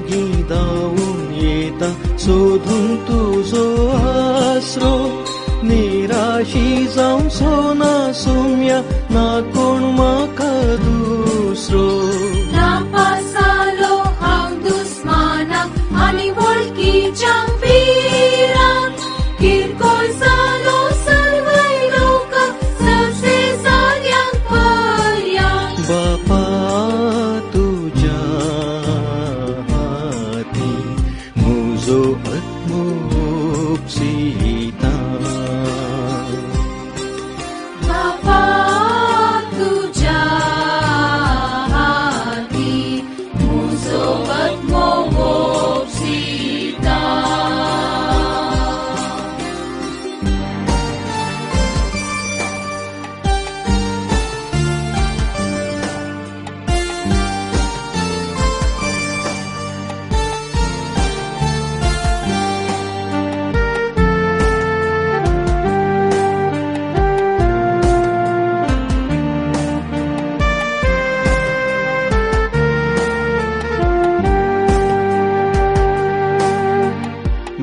मागी धावून येता सोधून तुझो आसरो. निराशी जाऊन सोना सोम्या ना कोण म्हाका दुसरो. नापासालो हांव दुस्मानाक आनी वळखीच्या वीराक. किरकोळ जालो सर्वय लोकांक सबसे साऱ्यांक पर्यांक. बापा तुझ्या हाती म्हजो आत्मो उपसिता. बापा तुझ्या हाती म्हजो आत्मो उपसिता.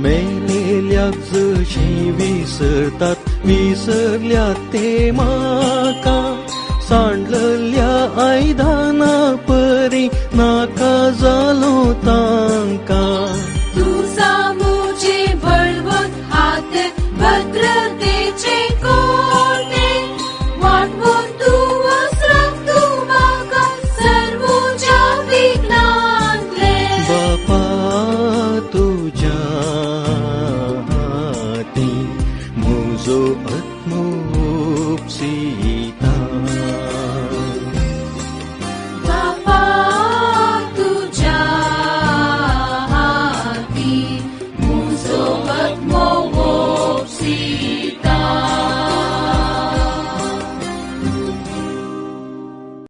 मेलेल्याक जशी विसरतात विसरल्यात ते म्हाका. सांडलेल्या आयदाना परी नाका जालो तांकां. तुझा मुझे बळवंत हात भद्रतेचे कोटे. वाटवून तू वस्त्राक तू म्हाका सर्वोच्या विघ्नांतले. बापा तुझ्या हाती म्हजो आत्मो उपसिता.